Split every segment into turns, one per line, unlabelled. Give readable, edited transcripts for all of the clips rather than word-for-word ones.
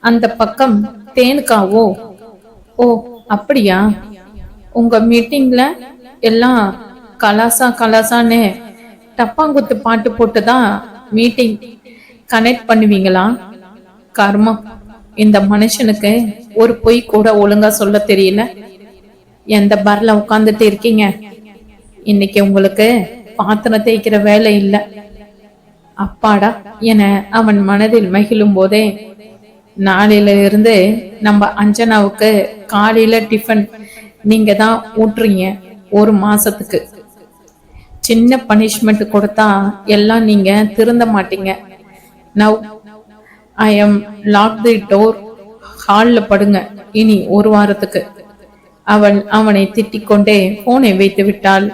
அந்த பக்கம் தேனுக்காவோ, ஓ அப்படியா, உங்க மீட்டிங்ல எல்லாம் கலாசா கலாசான்னு டப்பாங்குத்து பாட்டு போட்டுதான் மீட்டிங் கனெக்ட் பண்ணுவீங்களா? கர்மம், இந்த மனுஷனுக்கு ஒரு பொய் கூட ஒழுங்கா சொல்ல தெரியல. எந்த பார்ல உட்கார்ந்துட்டு இருக்கீங்க? இன்னைக்கு உங்களுக்கு பாத்திரம் தேய்க்கிற வேலை இல்ல. அப்பாடா என அவன் மனதில் மகிழும் போதே, நாளையில இருந்து நம்ம அஞ்சனாவுக்கு காலையில டிஃபன் நீங்க தான் ஊட்டுறீங்க. ஒரு மாசத்துக்கு சின்ன பனிஷ்மெண்ட் கொடுத்தா எல்லாம் நீங்க திருந்த மாட்டீங்க. Now I am lock the door. ஹால்ல படுங்க இனி ஒரு வாரத்துக்கு. அவள் அவனை திட்டிக் கொண்டே போனை வைத்து விட்டாள்.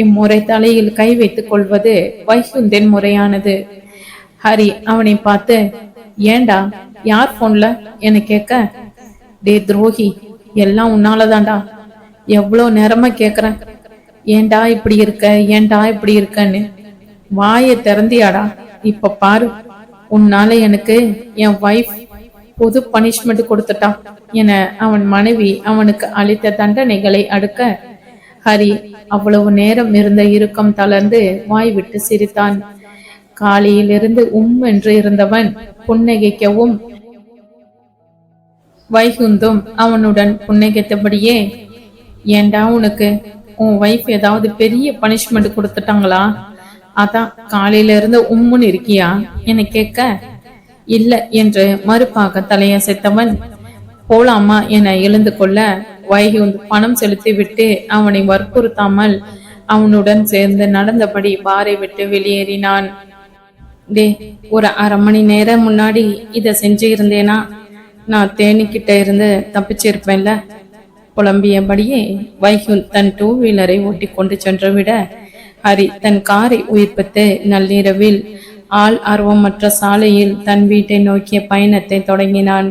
இம்முறை தலையில் கை வைத்துக் கொள்வது வைகுந்தின் முறையானது. ஹரி அவனை பார்த்து, ஏண்டா யார் போன்ல என கேட்க, டே துரோகி, எல்லாம் உன்னாலதான்டா. எவ்வளவு நேரமா கேக்குறேன், ஏண்டா இப்படி இருக்க, ஏண்டா இப்படி இருக்கன்னு. வாயை திறந்தியாடா? இப்ப பாரு, உன்னால எனக்கு என் வைஃப் பொது பனிஷ்மெண்ட் கொடுத்துட்டா என அவன் மனைவி அவனுக்கு அளித்த தண்டனைகளை அடுக்க, ஹரி அவ்வளவு நேரம் இருந்த இறுக்கம் தளர்ந்து வாய் விட்டு சிரித்தான். காலையிலிருந்து என்று இருந்தவன் புன்னகைக்கவும், வைகுந்தும் அவனுடன் புன்னகைத்தபடியே, ஏண்டா உனக்கு உன் வைஃப் ஏதாவது பெரிய பனிஷ்மெண்ட் கொடுத்துட்டாங்களா? அதான் காலையில இருந்து உம்முன்னு இருக்கியா என கேட்க, இல்ல என்று மறுப்பாக தலையசைத்தவன், போலாமா என எழுந்து கொள்ள, வைகுந்த் பணம் செலுத்தி விட்டு அவனை வற்புறுத்தாமல் அவனுடன் சேர்ந்து நடந்தபடி பாரை விட்டு வெளியேறினான். டே, ஒரு அரை மணி நேரம் முன்னாடி இத செஞ்சு இருந்தேனா நான் தேனிக்கிட்ட இருந்து தப்பிச்சிருப்பேன்ல. புலம்பியபடியே வைகுந்த் தன் டூ வீலரை ஓட்டி கொண்டு சென்று விட, ஹரி தன் காரை உயிர்ப்பித்து நள்ளிரவில் ஆள் ஆர்வமற்ற சாலையில் தன் வீட்டை நோக்கிய பயணத்தை தொடங்கினான்.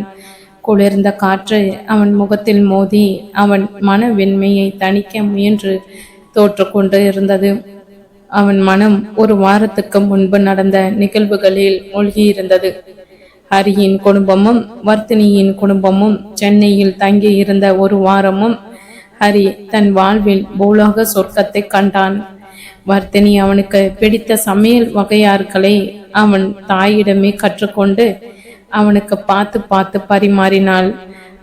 குளிர்ந்த காற்று அவன் முகத்தில் மோதி அவன் மன வெண்மையை தணிக்க முயன்று தோற்று கொண்டு இருந்தது. அவன் மனம் ஒரு வாரத்துக்கு முன்பு நடந்த நிகழ்வுகளில் மூழ்கியிருந்தது. ஹரியின் குடும்பமும் வர்த்தினியின் குடும்பமும் சென்னையில் தங்கி இருந்த ஒரு வாரமும் ஹரி தன் வாழ்வில் பூலோக சொர்க்கத்தை கண்டான். வர்த்தினி அவனுக்கு பிடித்த சமையல் வகையார்களை அவன் தாயிடமே கற்றுக்கொண்டு அவனுக்கு பார்த்து பார்த்து பரிமாறினாள்.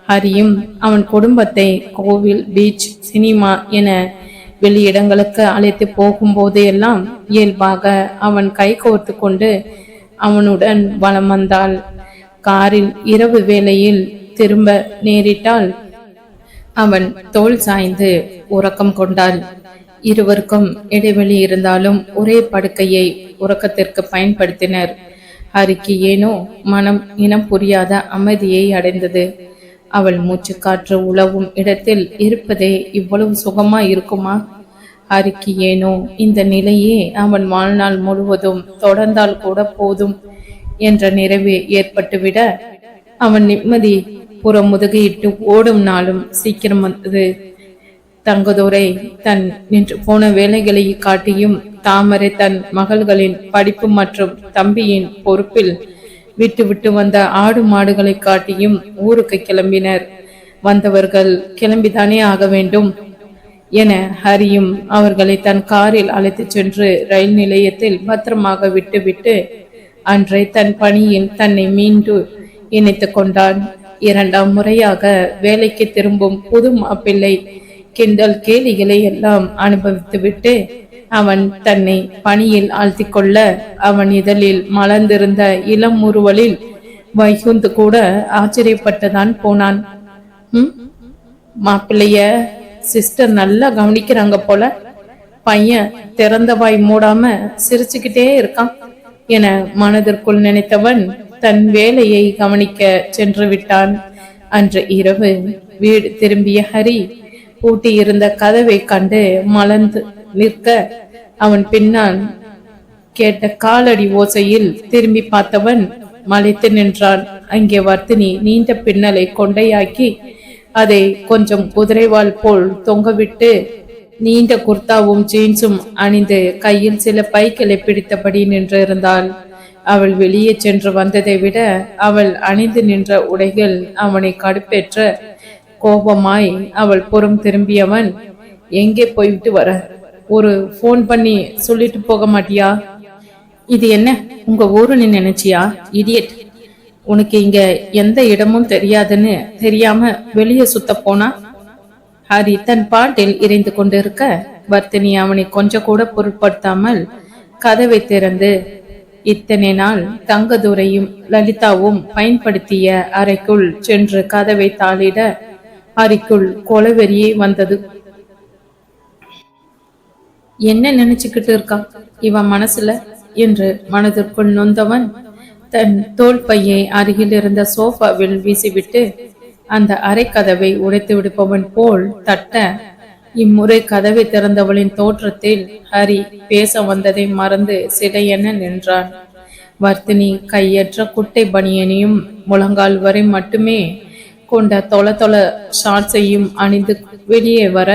ஹரியும் அவன் குடும்பத்தை கோவில், பீச், சினிமா என வெளியிடங்களுக்கு அழைத்து போகும்போது எல்லாம் இயல்பாக அவன் கை கோர்த்து கொண்டு அவனுடன் வலம் வந்தாள். காரில் இரவு வேளையில் திரும்ப நேரிட்டால் அவன் தோள் சாய்ந்து உறக்கம் கொண்டாள். இருவருக்கும் இடைவெளி இருந்தாலும் ஒரே படுக்கையை உறக்கத்திற்கு பயன்படுத்தினர். ஹரிக்கு ஏனோ மனம் இனம் புரியாத அமைதியை அடைந்தது. அவள் மூச்சு காற்று உழவும் இடத்தில் இருப்பதே இவ்வளவு சுகமா இருக்குமா? ஹரிக்கு ஏனோ இந்த நிலையே அவன் வாழ்நாள் முழுவதும் தொடர்ந்தால் கூட போதும் என்ற நிறைவு ஏற்பட்டுவிட அவன் நிம்மதி புற முதுகையிட்டு ஓடும் நாளும் சீக்கிரம் வந்தது. தங்கதுரை தன் நின்று போன வேலைகளை காட்டியும் தாமரை தன் மகள்களின் படிப்பு மற்றும் தம்பியின் பொறுப்பில் விட்டு விட்டு வந்த ஆடு மாடுகளை காட்டியும் ஊருக்கு கிளம்பினர். வந்தவர்கள் கிளம்பித்தானே ஆக வேண்டும் என ஹரியும் அவர்களை தன் காரில் அழைத்து சென்று ரயில் நிலையத்தில் பத்திரமாக விட்டுவிட்டு அன்றை தன் பணியில் தன்னை மீண்டும் இணைத்து கொண்டான். இரண்டாம் முறையாக வேலைக்கு திரும்பும் புது மாப்பிள்ளை கிண்டல் கேலிகளை எல்லாம் அனுபவித்துவிட்டு அவன் தன்னை பணியில் ஆழ்த்தி கொள்ள அவன் இதழில் மலர்ந்திருந்த இளம் முறுவலில் வைகுந்து கூட ஆச்சரியப்பட்டுதான் போனான். மாப்பிள்ளைய சிஸ்டர் நல்லா கவனிக்கிறாங்க போல. பையன் திறந்த வாய் மூடாம சிரிச்சுக்கிட்டே இருக்கான் என மனதிற்குள் நினைத்தவன் தன் வேலையை கவனிக்க சென்று விட்டான். அன்று இரவு வீடு திரும்பிய ஹரி பூட்டி இருந்த கதவை கண்டு மலர்ந்து நிற்க அவன் பின்னால் கேட்ட காலடி ஓசையில் திரும்பி பார்த்தவன் மலைத்து நின்றான். அங்கே வர்த்தினி நீண்ட பின்னலை கொண்டையாக்கி அதை கொஞ்சம் குதிரைவால் போல் தொங்கவிட்டு நீண்ட குர்தாவும் ஜீன்ஸும் அணிந்து கையில் சில பைக்களை பிடித்தபடி நின்றிருந்தாள். அவள் வெளியே சென்று வந்ததை விட அவள் அணிந்து நின்ற உடைகள் அவனை கடுப்பேற்ற. கோபமாய் அவள் புறம் திரும்பியவன், எங்கே போய்விட்டு வர? ஒரு போன் பண்ணி சொல்லிட்டு போக மாட்டியா? இது என்ன உங்க ஊருன்னு நினைச்சியா இடியட்? உனக்கு இங்க எந்த இடமும் தெரியாதுன்னு தெரியாம வெளியே சுத்த போனா? ஹரி தன் பாட்டில் இறைந்து கொண்டிருக்க வர்த்தினி அவனை கொஞ்சம் கூட பொருட்படுத்தாமல் கதவை திறந்து இத்தனை நாள் தங்கதுரையும் லலிதாவும் பயன்படுத்திய அறைக்குள் சென்று கதவை தாளிட அறைக்குள் கொலவெறியே வந்தது. என்ன நினைச்சுக்கிட்டு இருக்கா இவன் மனசுல என்று மனதிற்குள் நொந்தவன் தன் தோல் பையை அருகில் இருந்த சோஃபாவில் வீசிவிட்டு அந்த அறை கதவை உடைத்து விடுப்பவன் போல் தட்ட, இம்முறை கதவை திறந்தவளின் தோற்றத்தில் ஹரி பேச வந்ததை மறந்து சிலையென நின்றான். வர்த்தினி கையற்ற குட்டை பனியனையும் முழங்கால் வரை மட்டுமே கொண்ட தொல ஷார்ட்ஸையும் அணிந்து வெளியே வர,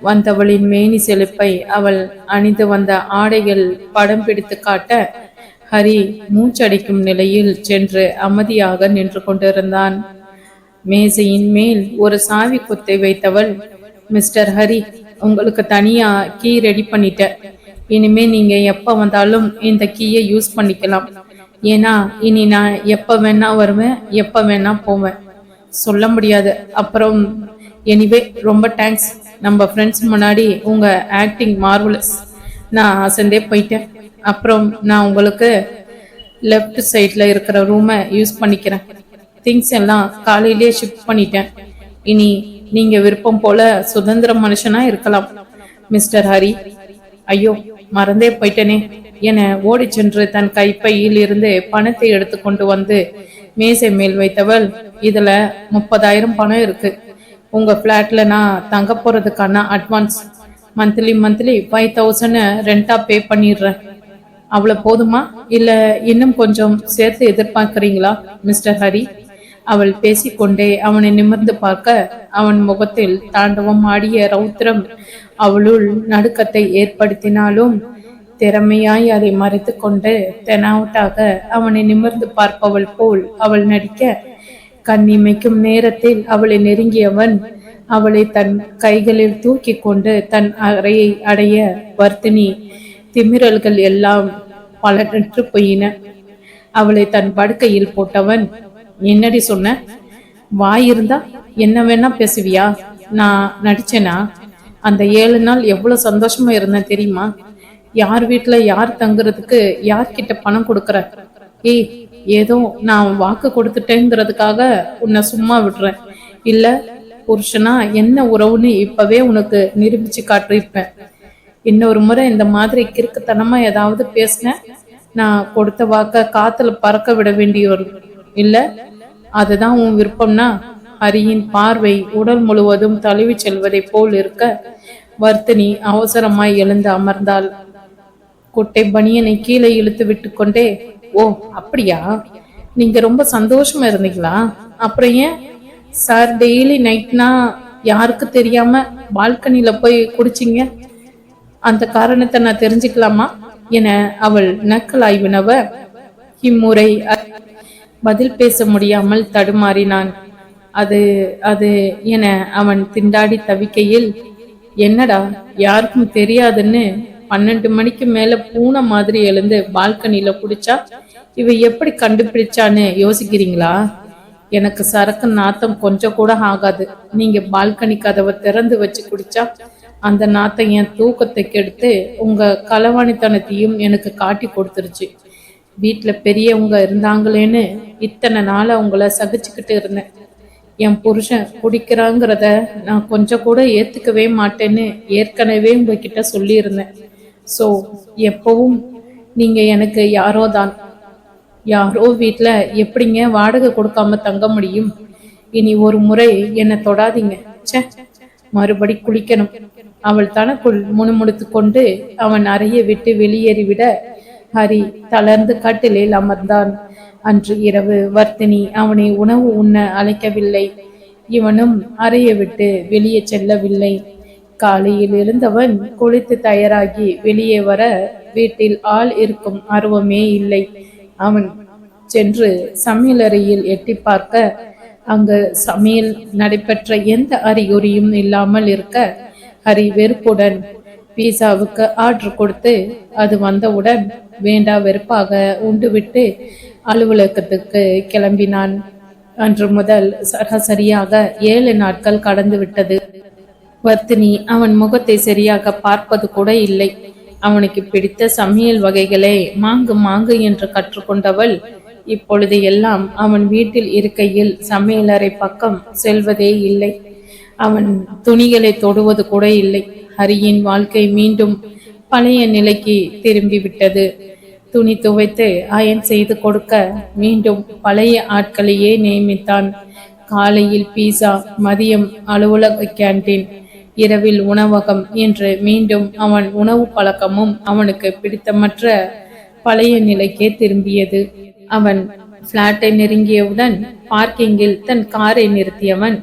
வந்தவளின் மேனி செழிப்பை அவள் அணிந்து வந்த ஆடைகள் படம் பிடித்து காட்ட, ஹரி மூச்சடிக்கும் நிலையில் சென்று அமைதியாக நின்று கொண்டிருந்தான். மேசையின் மேல் ஒரு சாவி குத்தை வைத்தவள், மிஸ்டர் ஹரி, உங்களுக்கு தனியா கீ ரெடி பண்ணிட்ட. இனிமே நீங்க எப்ப வந்தாலும் இந்த கீயை யூஸ் பண்ணிக்கலாம். ஏன்னா இனி நான் எப்ப வேணா வருவேன், எப்ப வேணா போவேன். சொல்ல முடியாது. அப்புறம் எனிவே ரொம்ப தேங்க்ஸ். நம்ம ஃப்ரெண்ட்ஸ் முன்னாடி உங்க ஆக்டிங் மார்வலஸ். நான் அசந்தே போயிட்டேன். அப்புறம் நான் உங்களுக்கு லெஃப்ட் சைட்ல இருக்கிற ரூமை யூஸ் பண்ணிக்கிறேன். திங்ஸ் எல்லாம் காலையிலேயே ஷிஃப்ட் பண்ணிட்டேன். இனி நீங்க விருப்பம் போல சுதந்திர மனுஷனா இருக்கலாம். மிஸ்டர் ஹரி, ஐயோ மறந்தே போயிட்டனே என ஓடி சென்று தன் கைப்பையில் இருந்து பணத்தை எடுத்து கொண்டு வந்து மேசை மேல் வைத்தவள், இதுல 30,000 பணம் இருக்கு. உங்க பிளாட்ல நான் தங்க போறதுக்கான அட்வான்ஸ். மந்த்லி 5,000 ரெண்டா பே பண்ணிடுறேன். அவ்வளவு போதுமா, இல்ல இன்னும் கொஞ்சம் சேர்த்து எதிர்பார்க்கிறீங்களா மிஸ்டர் ஹரி? அவள் பேசிக்கொண்டே அவனை நிமிர்ந்து பார்க்க, அவன் முகத்தில் தாண்டவம் ஆடிய ரௌத்திரம் அவளுள் நடுக்கத்தை ஏற்படுத்தினாலும் திறமையாய் அதை மறைத்து கொண்டு தெனாவட்டாக அவனை நிமிர்ந்து பார்ப்பவள் போல் அவள் நடிக்க, கண்ணிமைக்கும் நேரத்தில் அவளை நெருங்கியவன் அவளை தன் கைகளில் தூக்கி கொண்டு தன் அறையை அடைய, வர்த்தினி திமிரல்கள் எல்லாம் பலனற்று போயின. அவளை தன் படுக்கையில் போட்டவன், என்னடி சொன்ன? வாய் இருந்தா என்ன வேணா பேசுவியா? நான் நடிச்சேனா? அந்த 7 நாள் எவ்வளவு சந்தோஷமா இருந்தேன் தெரியுமா? யார் வீட்டுல யார் தங்குறதுக்கு யார்கிட்ட பணம் கொடுக்கற? ஏய், ஏதோ நான் வாக்கு கொடுத்துட்டேங்கிறதுக்காக உன்னை சும்மா விடுறேன். இல்ல புருஷனா என்ன உறவுன்னு இப்பவே உனக்கு நிரூபிச்சு காட்டிருப்பேன். இன்னொரு முறை இந்த மாதிரி கிறுக்குத்தனமா ஏதாவது பேசினேன், நான் கொடுத்த வாக்க காத்துல பறக்க விட வேண்டியோர் இல்ல. அதுதான் உன் விருப்பம்னா? ஹரியின் பார்வை உடல் முழுவதும் தழுவி செல்வதை போல் இருக்க, வர்த்தினி அவசரமாய் எழுந்து அமர்ந்தாள். குட்டை பனியனை கீழே இழுத்து விட்டு கொண்டே, ஓ அப்படியா, நீங்க ரொம்ப சந்தோஷமா இருந்தீங்களா? அப்புறம் ஏன் சார் டெய்லி நைட்னா யாருக்கு தெரியாம பால்கனில போய் குடிச்சிங்க? அந்த காரணத்தை நான் தெரிஞ்சுக்கலாமா என அவள் நக்கலாய் வினவ, இம்முறை பதில் பேச முடியாமல் தடுமாறினான். அது அது என அவன் திண்டாடி தவிக்கையில், என்னடா யாருக்கும் தெரியாதுன்னு 12 மணிக்கு மேல பூனை மாதிரி எழுந்து பால்கனில குடிச்சா இவ எப்படி கண்டுபிடிச்சான்னு யோசிக்கிறீங்களா? எனக்கு சரக்கு நாத்தம் கொஞ்சம் கூட ஆகாது. நீங்க பால்கனி கதவை திறந்து வச்சு குடிச்சா அந்த நாத்தம் என் தூக்கத்தை கெடுத்து உங்க களவாணித்தனத்தையும் எனக்கு காட்டி கொடுத்துருச்சு. வீட்டுல பெரியவங்க இருந்தாங்களேன்னு இத்தனை நாள் அவங்கள சகிச்சுக்கிட்டு இருந்தேன். என் புருஷன் குடிக்கிறாங்கிறத நான் கொஞ்சம் கூட ஏத்துக்கவே மாட்டேன்னு ஏற்கனவே உங்ககிட்ட சொல்லியிருந்தேன். ஸோ எப்பவும் நீங்க எனக்கு யாரோ தான். யாரோ வீட்டுல எப்படிங்க வாடகை கொடுக்காம தங்க முடியும்? இனி ஒரு முறை என்னை தொடாதீங்க. சே, மறுபடி குளிக்கணும். அவள் தனக்குள் முணுமுணுத்து கொண்டு அவன் அறையை விட்டு வெளியேறிவிட ஹரி தளர்ந்து கட்டிலில் அமர்ந்தான். அன்று இரவு வர்த்தினி அவனை உணவு உண்ண அழைக்கவில்லை. இவனும் அறையை விட்டு வெளியே செல்லவில்லை. காலையில் இருந்தவன் குளித்து தயாராகி வெளியே வர வீட்டில் ஆள் இருக்கும் ஆர்வமே இல்லை. அவன் சென்று சமையலறையில் எட்டி பார்க்க அங்கு சமையல் நடைபெற்ற எந்த அறிகுறியும் இல்லாமல் இருக்க ஹரி வெறுப்புடன் பீஸாவுக்கு ஆர்டர் கொடுத்து அது வந்தவுடன் வேண்டா வெறுப்பாக உண்டுவிட்டு அலுவலகத்துக்கு கிளம்பினான். அன்று முதல் சராசரியாக 7 நாட்கள் கடந்து விட்டது. வர்த்தினி அவன் முகத்தை சரியாக பார்ப்பது கூட இல்லை. அவனுக்கு பிடித்த சமையல் வகைகளை மாங்கு மாங்கு என்று கற்றுக்கொண்டவள் இப்பொழுது எல்லாம் அவன் வீட்டில் இருக்கையில் சமையலறை பக்கம் செல்வதே இல்லை. அவன் துணிகளை தொடுவது கூட இல்லை. ஹரியின் வாழ்க்கை மீண்டும் பழைய நிலைக்கு திரும்பிவிட்டது. துணி துவைத்து அயன் செய்து கொடுக்க மீண்டும் பழைய ஆட்களையே நியமித்தான். காலையில் பீஸா, மதியம் அலுவலக கேண்டீன், இரவில் உணவகம் என்று மீண்டும் அவன் உணவு பழக்கமும் அவனுக்கு பிடித்தமற்ற பழைய நிலைக்கே திரும்பியது. அவன் பிளாட்டை நெருங்கியவுடன் பார்க்கிங்கில் தன் காரை நிறுத்தியவன்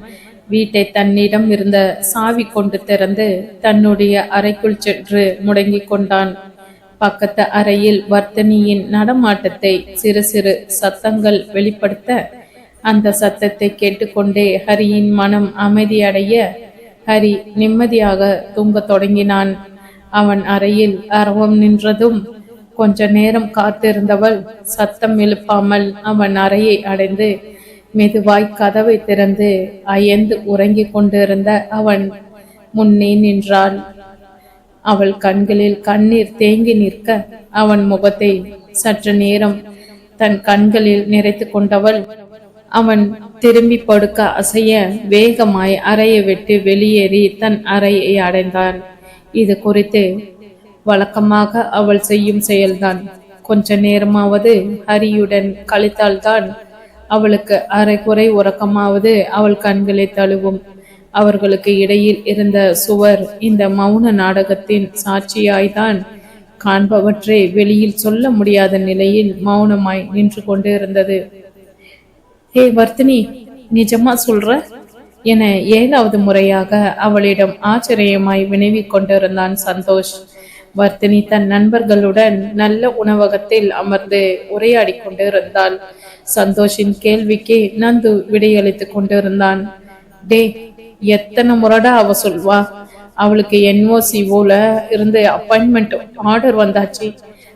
வீட்டை தன்னிடம் இருந்த சாவி கொண்டு திறந்து தன்னுடைய அறைக்குள் சென்று முடங்கிக் கொண்டான். பக்கத்து அறையில் வர்த்தனியின் நடமாட்டத்தை சிறு சிறு சத்தங்கள் வெளிப்படுத்த அந்த சத்தத்தை கேட்டுக்கொண்டே ஹரியின் மனம் அமைதியடைய ஹரி நிம்மதியாக தூங்கத் தொடங்கினான். அவன் அறையில் அரவம் நின்றதும் கொஞ்ச நேரம் காத்திருந்தவள் சத்தம் எழுப்பாமல் அவன் அறையை அடைந்து மெதுவாய் கதவை திறந்து அயர்ந்து உறங்கிக் கொண்டிருந்த அவன் முன்னே நின்றாள். அவள் கண்களில் கண்ணீர் தேங்கி நிற்க அவன் முகத்தை சற்று நேரம் தன் கண்களில் நிறைத்து கொண்டவள் அவன் திரும்பி படுக்க அசைய வேகமாய் அறையை விட்டு வெளியேறி தன் அறையை அடைந்தான். இது குறித்து வழக்கமாக அவள் செய்யும் செயல்தான். கொஞ்ச நேரமாவது ஹரியுடன் கழித்தால்தான் அவளுக்கு அரைக்குறை உறக்கமாவது அவள் கண்களை தழுவும். அவர்களுக்கு இடையில் இருந்த சுவர் இந்த மௌன நாடகத்தின் சாட்சியாய்தான் காண்பவற்றை வெளியில் சொல்ல முடியாத நிலையில் மௌனமாய் நின்று கொண்டு இருந்தது. ஹே வர்த்தினி, நிஜமா சொல்ற என 7வது முறையாக அவளிடம் ஆச்சரியமாய் வினவிக் கொண்டிருந்தான் சந்தோஷ். வர்த்தினி தன் நண்பர்களுடன் நல்ல உணவகத்தில் அமர்ந்து உரையாடி கொண்டிருந்தாள். சந்தோஷின் கேள்விக்கு நந்து விடையளித்து கொண்டிருந்தான். டே, எத்தனை முறைடா அவ சொல்வா? அவளுக்கு NOCOல இருந்து அப்பாயின்மெண்ட் ஆர்டர் வந்தாச்சு.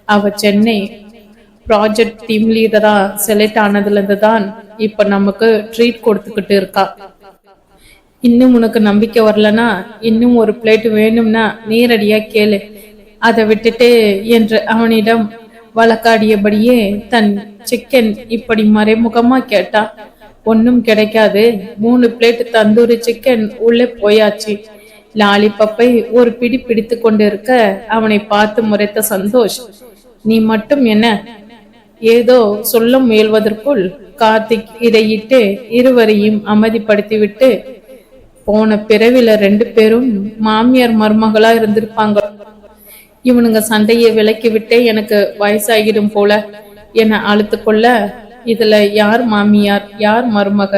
அவ சென்னை ப்ராஜெக்ட் டீம் லீடரா செலக்ட் ஆனதுல இருந்து தான் இப்ப நமக்கு ட்ரீட் கொடுத்துக்கிட்டு இருக்கா. இன்னும் உனக்கு நம்பிக்கை வரலனா இன்னும் ஒரு பிளேட் வேணும்னா நேரடியா கேளு, அதை விட்டுட்டு என்று அவனிடம் வழக்காடியபடியே தன் சிக்கன் இப்படி மறைமுகமா கேட்டா. ஒன்னும் கிடைக்காது. 3 பிளேட் தந்தூரி சிக்கன் உள்ளே போயாச்சு. லாலிபப்பை ஒரு பிடி பிடித்து கொண்டிருக்க அவனை பார்த்து முறைத்த சந்தோஷ், நீ மட்டும் என்ன? ஏதோ சொல்ல முயல்வதற்குள் கார்த்திக் இடையிட்டு இருவரையும் அமைதிப்படுத்திவிட்டு, போன பிறவில 2 பேரும் மாமியார் மருமகளா இருந்திருப்பாங்க. இவனுங்க சண்டையை விலக்கி விட்டே எனக்கு வயசாகிடும் போல என அழுத்து கொள்ள, இதுல யார் மாமியார் யார் மருமக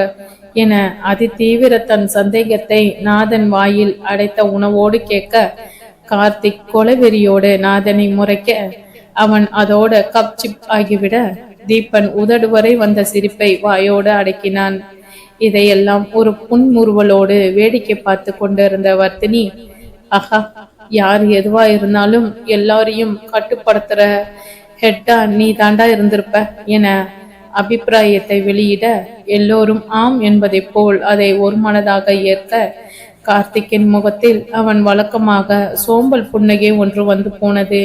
என அதி தீவிர தன் சந்தேகத்தை நாதன் வாயில் அடைத்த உணவோடு கேட்க, கார்த்திக் கொலைவெறியோடு நாதனை முறைக்க அவன் அதோட கப் சிப் ஆகிவிட தீபன் உதடு வரை வந்த சிரிப்பை வாயோடு அடக்கினான். இதையெல்லாம் ஒரு புன்முறுவலோடு வேடிக்கை பார்த்து கொண்டிருந்த வர்த்தினி, ஆஹா, யார் எதுவா இருந்தாலும் எல்லாரையும் கட்டுப்படுத்துற ஹெட்டா நீ தாண்டா இருந்திருப்ப என அபிப்பிராயத்தை வெளியிட எல்லோரும் ஆம் என்பதை போல் அதை ஒரு மனதாக ஏற்க கார்த்திக்கின் முகத்தில் அவன் வழக்கமாக சோம்பல் புன்னகை ஒன்று வந்து போனது.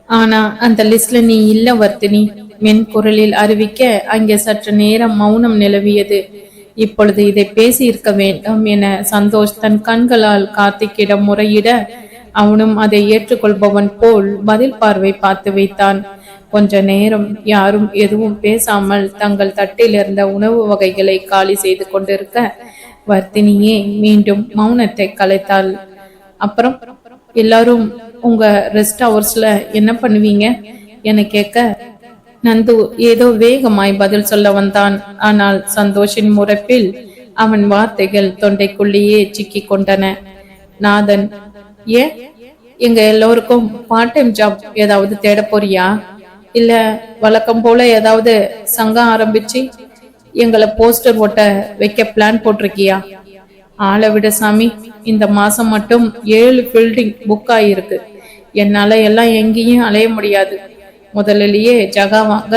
ஆனா அந்த லிஸ்ட்ல நீ இல்ல வர்த்தினி, மென்குரலில் அறிவிக்க அங்கே சற்று நேரம் மௌனம் நிலவியது. இப்பொழுது இதை பேசி இருக்க வேண்டும் என சந்தோஷ் தன் கண்களால் கார்த்திக்கிடம் முறையிட அவனும் அதை ஏற்றுக்கொள்பவன் போல் பதில் பார்வை பார்த்து வைத்தான். கொஞ்ச நேரம் யாரும் எதுவும் பேசாமல் தங்கள் தட்டில் இருந்த உணவு வகைகளை காலி செய்து கொண்டிருக்க வர்த்தினியே மீண்டும் மௌனத்தை கலைத்தாள். அப்புறம் எல்லாரும் உங்க ரெஸ்ட் ஹவர்ஸ்ல என்ன பண்ணுவீங்க என கேட்க நந்து ஏதோ வேகமாய் பதில் சொல்ல வந்தான். ஆனால் சந்தோஷின் முறைப்பில் அவன் வார்த்தைகள் தொண்டைக்குள்ளேயே சிக்கி கொண்டன. நாதன், ஏன் எங்க எல்லோருக்கும் பார்ட் டைம் ஜாப் ஏதாவது தேட போறியா இல்ல வழக்கம் போல ஏதாவது சங்கம் ஆரம்பிச்சு எங்களை போஸ்டர் ஒட்ட வைக்க பிளான் போட்டிருக்கியா? ஆளை விட சாமி, இந்த மாசம் மட்டும் 7 பில்டிங் புக் ஆகியிருக்கு. என்னால எல்லாம் எங்கேயும் அலைய முடியாது. முதலிலேயே ஜகா வாங்க.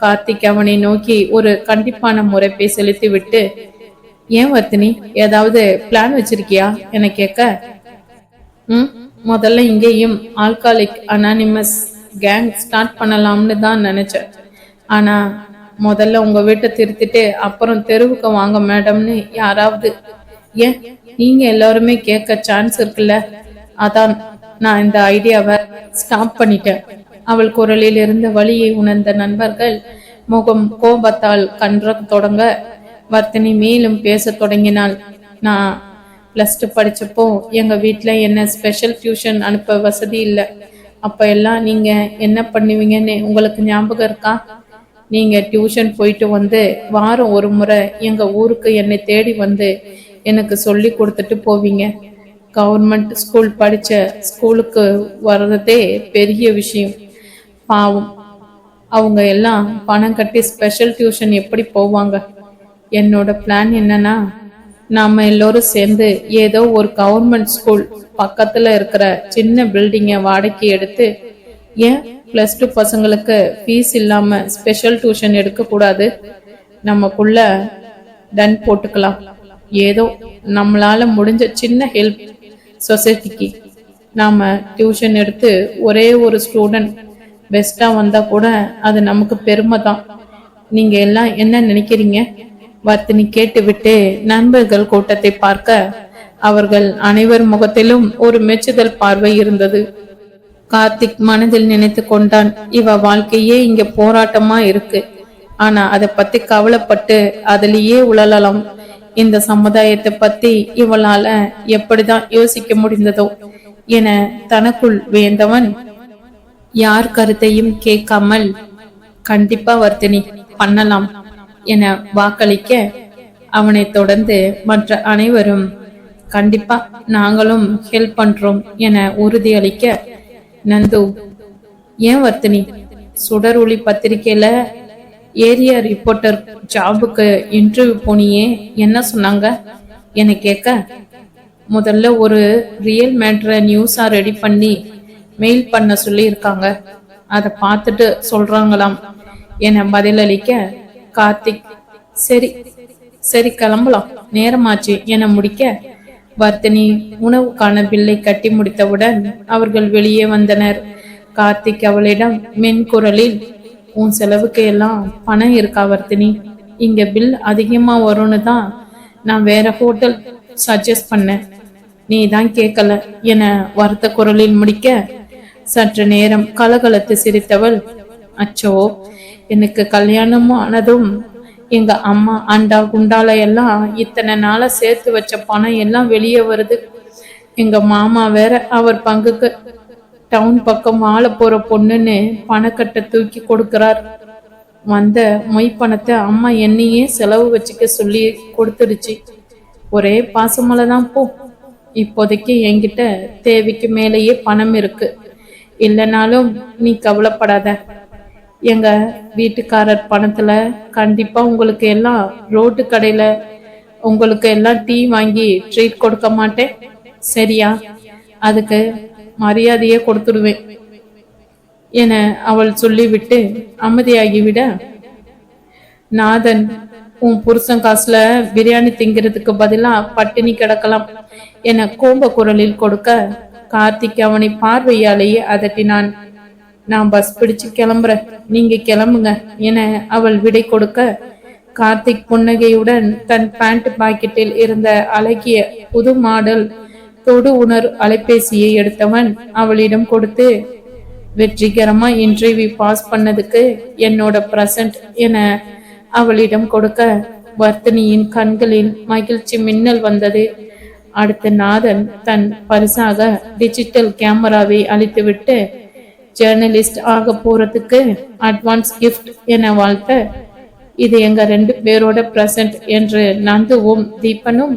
கார்த்திக் அவனை நோக்கி ஒரு கண்டிப்பான முறைப்பை செலுத்தி விட்டு, ஏன் வர்த்தினி, ஏதாவது பிளான் வச்சிருக்கியா என கேட்க, முதல்ல இங்கேயும் ஆல்காலிக் அனானிமஸ் கேங் ஸ்டார்ட் பண்ணலாம்னு தான் நினைச்சேன். ஆனா முதல்ல உங்க வீட்டை திருத்திட்டு அப்புறம் தெருவுக்கு வாங்க மேடம்னு யாராவது, ஏன் நீங்க எல்லாருமே கேட்க சான்ஸ் இருக்குல்ல, அதான் நான் இந்த ஐடியாவை ஸ்டாப் பண்ணிட்டேன். அவள் குரலில் இருந்த வழியை உணர்ந்த நண்பர்கள் முகம் கோபத்தால் கன்ற தொடங்க வர்த்தினி மேலும் பேச தொடங்கினாள். நான் +2 படிச்சப்போ எங்க வீட்டுல என்ன ஸ்பெஷல் டியூஷன் அனுப்ப வசதி இல்லை. அப்ப எல்லாம் நீங்க என்ன பண்ணுவீங்கன்னு உங்களுக்கு ஞாபகம் இருக்கா? நீங்க டியூஷன் போயிட்டு வந்து வாரம் ஒரு முறை எங்க ஊருக்கு என்னை தேடி வந்து எனக்கு சொல்லி கொடுத்துட்டு போவீங்க. கவர்மெண்ட் ஸ்கூல் படிச்ச ஸ்கூலுக்கு வர்றதே பெரிய விஷயம். பாவம், அவங்க எல்லாம் பணம் கட்டி ஸ்பெஷல் டியூஷன் எப்படி போவாங்க? என்னோட பிளான் என்னன்னா, நாம எல்லோரும் சேர்ந்து ஏதோ ஒரு கவர்மெண்ட் ஸ்கூல் பக்கத்துல இருக்கிற சின்ன பில்டிங்கை வாடகைக்கு எடுத்து, ஏன் +2 பசங்களுக்கு ஃபீஸ் இல்லாம ஸ்பெஷல் டியூஷன் எடுக்க கூடாது? நமக்குள்ள டன் போட்டுக்கலாம். ஏதோ நம்மளால முடிஞ்ச சின்ன ஹெல்ப் சொசைட்டிக்கு. நாம டியூஷன் எடுத்து ஒரே ஒரு ஸ்டூடெண்ட் பெஸ்டா வந்தா கூட அது நமக்கு பெருமை தான். நீங்க எல்லாம் என்ன நினைக்கிறீங்க? வர்த்தினி கேட்டுவிட்டு நண்பர்கள் கூட்டத்தை பார்க்க அவர்கள் அனைவர் முகத்திலும் ஒரு மெச்சுதல் பார்வை இருந்தது. கார்த்திக் மனதில் நினைத்து கொண்டான், இவ வாழ்க்கையே இங்க போராட்டமா இருக்கு. ஆனா அதை பத்தி கவலைப்பட்டு அதிலேயே உழலாம். இந்த சமுதாயத்தை பத்தி இவளால எப்படிதான் யோசிக்க முடிந்ததோ என தனக்குள் வேந்தவன் யார் கருத்தையும் கேட்காமல், கண்டிப்பா வர்த்தினி பண்ணலாம் என வாக்களிக்க, அவனை தொடர்ந்து மற்ற அனைவரும் கண்டிப்பா நாங்களும் ஹெல்ப் பண்றோம் என உறுதியளிக்க, நந்து, ஏன் வர்த்தினி, சுடர் ஒளி பத்திரிகையில ஏரியா ரிப்போர்ட்டர் ஜாபுக்கு இன்டர்வியூ போனியே, என்ன சொன்னாங்க என கேட்க, முதல்ல ஒரு ரியல் மேட்டரை நியூஸா ரெடி பண்ணி மெயில் பண்ண சொல்லி இருக்காங்க, அதை பார்த்துட்டு சொல்றாங்களாம் என பதிலளிக்க, கார்த்திக் சரி சரி கிளம்பலாம் நேரமாச்சு என முடிக்க, வர்த்தினி உணவுக்கான பில்லை கட்டி முடித்தவுடன் அவர்கள் வெளியே வந்தனர். கார்த்திக் அவளிடம் மென்குரலில், உன் செலவுக்கு எல்லாம் பணம் இருக்கா வர்த்தினி? இங்க பில் அதிகமா வரும்னு தான் நான் வேற ஹோட்டல் சஜஸ்ட் பண்ணேன், நீ தான் கேட்கல என வருத்த குரலில் முடிக்க, சற்று நேரம் கலகலத்து சிரித்தவள், அச்சோ, எனக்கு கல்யாணமும் ஆனதும் எங்க அம்மா அண்டா குண்டால எல்லாம் இத்தனை நாளா சேர்த்து வச்ச பணம் எல்லாம் வெளியே வருது. எங்க மாமா வேற அவர் பங்குக்கு டவுன் பக்கம் வாழ போற பொண்ணுன்னு பணக்கட்டை தூக்கி கொடுக்கிறார். வந்த மொய் பணத்தை அம்மா என்னையே செலவு வச்சுக்க சொல்லி கொடுத்துருச்சு. ஒரே பாசமலைதான் போ. இப்போதைக்கு என்கிட்ட தேவைக்கு மேலேயே பணம் இருக்கு. இல்லைனாலும் நீ கவலைப்படாத. எங்க வீட்டுக்காரர் பணத்துல கண்டிப்பா உங்களுக்கு எல்லாம் ரோட்டு கடையில உங்களுக்கு எல்லாம் டீ வாங்கி ட்ரீட் கொடுக்க மாட்டேன், சரியா? அதுக்கு மரியாதையே கொடுத்துடுவேன் என அவள் சொல்லிவிட்டு அமைதியாகிவிட, நாதன், உன் புருஷன் காசுல பிரியாணி திங்கிறதுக்கு பதிலா பட்டினி கிடக்கலாம் என கோப குரலில் கொடுக்க, கார்த்திக் அவனை பார்வையாலேயே அதட்டினான். நான் பஸ் பிடிச்சு கிளம்புறேன், நீங்க கிளம்புங்க என அவள் விடை கொடுக்க, கார்த்திக் புன்னகையுடன் தன் பேண்ட் பாக்கெட்டில் இருந்த அழகிய புது மாடல் தொடு உணர் அலைபேசியை எடுத்தவன் அவளிடம் கொடுத்து, வெற்றிகரமா இன்டர்வியூ பாஸ் பண்ணதுக்கு என்னோட பிரசன்ட் என அவளிடம் கொடுக்க, வர்த்தினியின் கண்களில் மகிழ்ச்சி மின்னல் வந்தது. அடுத்த நாதன் தன் பரிசாக டிஜிட்டல் கேமராவை அளித்துவிட்டு, ஜேர்னலிஸ்ட் ஆக போறதுக்கு அட்வான்ஸ் கிஃப்ட் என வாழ்த்த, இது எங்க 2 பேரோட பிரசன்ட் என்று நந்துவும் தீபனும்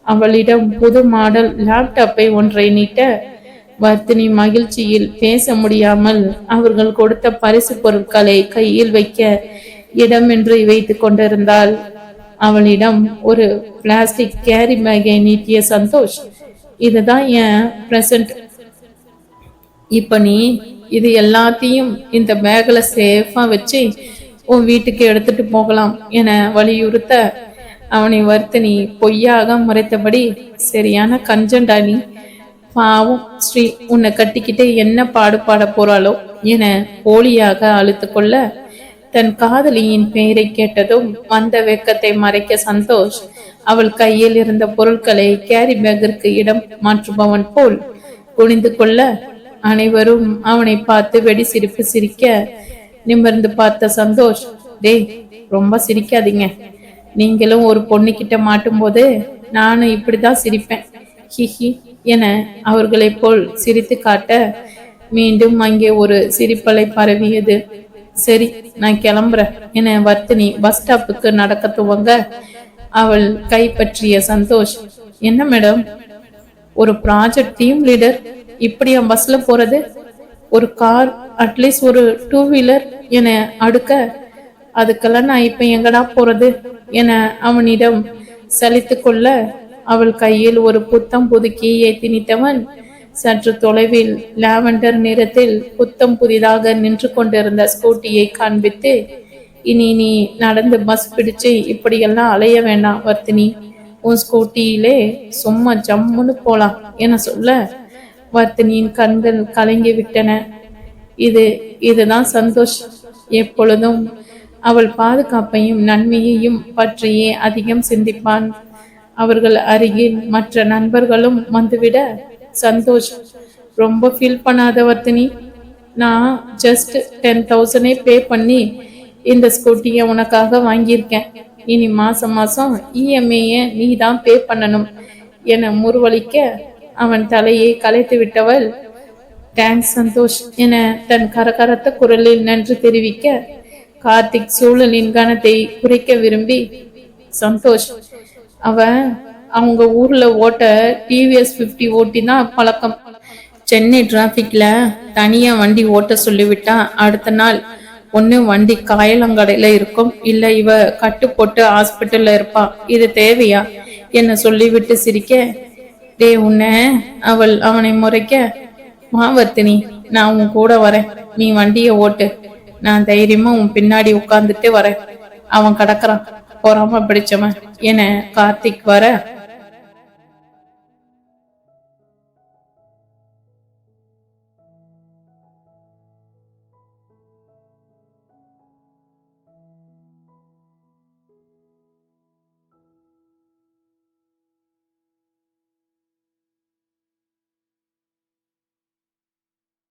அவளிடம் புது மாடல் லேப்டாப்பை ஒன்றை நீட்ட, வர்த்தினி மகிழ்ச்சியில் பேச முடியாமல் அவர்கள் கொடுத்த பரிசு பொருட்களை கையில் வைக்க இடமின்றி வைத்துக் கொண்டிருந்தாள். அவளிடம் ஒரு பிளாஸ்டிக் கேரி பேக்கை நீட்டிய சந்தோஷ், இதுதான் என் பிரசன்ட். இப்ப நீ இது எல்லாத்தையும் இந்த பேக்ல சேஃபா வச்சு உன் வீட்டுக்கு எடுத்துட்டு போகலாம் என வலியுறுத்த, அவனை வர்த்தினி பொய்யாக முறைத்தபடி, சரியான கஞ்சண்டா நீ, பாவம் ஸ்ரீ உன்னை கட்டிக்கிட்டே என்ன பாடுபாட போறாளோ என போலியாக அழுத்து கொள்ள, தன் காதலியின் பெயரை கேட்டதும் வந்த வெக்கத்தை மறைக்க சந்தோஷ் அவள் கையில் இருந்த பொருட்களை கேரி பேக்கிற்கு இடம் மாற்றுபவன் போல் குனிந்து கொள்ள, அனைவரும் அவனை பார்த்து வெடி சிரிப்பு சிரிக்க நிமிர்ந்து பார்த்த சந்தோஷ், டேய் ரொம்ப சிரிக்காதீங்க, நீங்களும் ஒரு பொண்ணு கிட்ட மாட்டும் போது நானும் இப்படிதான் சிரிப்பேன் ஹிஹி என அவர்களை போல் சிரித்து காட்ட, மீண்டும் அங்கே ஒரு சிரிப்பலை பரவியது. சரி நான் கிளம்புறேன் என வர்த்தினி பஸ் ஸ்டாப்புக்கு நடக்க துவங்க, அவள் கை பற்றிய சந்தோஷ், என்ன மேடம், ஒரு ப்ராஜெக்ட் டீம் லீடர் இப்படியா பஸ்ல போறது, ஒரு கார் அட்லீஸ்ட் ஒரு 2 வீலர் என அடுக்க, அதுக்கெல்லாம் நான் இப்ப எங்கடா போறது என அவனிடம் சலித்து கொள்ள, அவள் கையில் ஒரு புத்தம் புது கீயை திணித்தவன் சற்று தொலைவில் லாவெண்டர் நிறத்தில் புத்தம் புதிதாக நின்று கொண்டிருந்த ஸ்கூட்டியை காண்பித்து, இனி நீ நடந்து பஸ் பிடிச்சு இப்படியெல்லாம் அலைய வேண்டாம் வர்த்தினி, உன் ஸ்கூட்டியிலே சும்மா ஜம்முன்னு போலாம் என சொல்ல, வர்த்தினியின் கண்கள் கலங்கி விட்டன. இதுதான் சந்தோஷ் எப்பொழுதும் அவள் பாதுகாப்பையும் நன்மையையும் பற்றியே அதிகம் சிந்திப்பான். அவர்கள் அருகில் மற்ற நண்பர்களும் வந்துவிட, சந்தோஷ், ரொம்ப ஃபீல் பண்ணாத வர்த்தினி, நான் ஜஸ்ட் 10,000 பே பண்ணி இந்த ஸ்கூட்டியை உனக்காக வாங்கியிருக்கேன், இனி மாசம் மாசம் இஎம்ஐய நீ தான் பே பண்ணணும் என முறுவலிக்க, அவன் தலையை கலைத்து விட்டவள், தேங்க்ஸ் சந்தோஷ் என தன் கரகரத்த குரலில் நன்றி தெரிவிக்க, கார்த்திக் சூழலின் கனத்தை குறைக்க விரும்பி, சந்தோஷ், அவங்க ஊர்ல ஓட்ட டிவிஎஸ் 50 ஓட்டி தான் பழக்கம், சென்னை டிராபிக்ல தனியா வண்டி ஓட்ட சொல்லிவிட்டா அடுத்த நாள் ஒண்ணு வண்டி காயலங்கடையில இருக்கும், இல்ல இவ கட்டு போட்டு ஹாஸ்பிட்டல்ல இருப்பா, இது தேவையா என்ன சொல்லிவிட்டு சிரிக்க, டே உன்ன அவனை முறைக்க, வர்த்தினி நான் உன் கூட வரேன், நீ வண்டிய ஓட்டு, நான் தைரியமா உன் பின்னாடி உட்கார்ந்துட்டு வரேன், அவன் கடக்குறான் பொறாம பிடிச்சவன் என கார்த்திக் வர,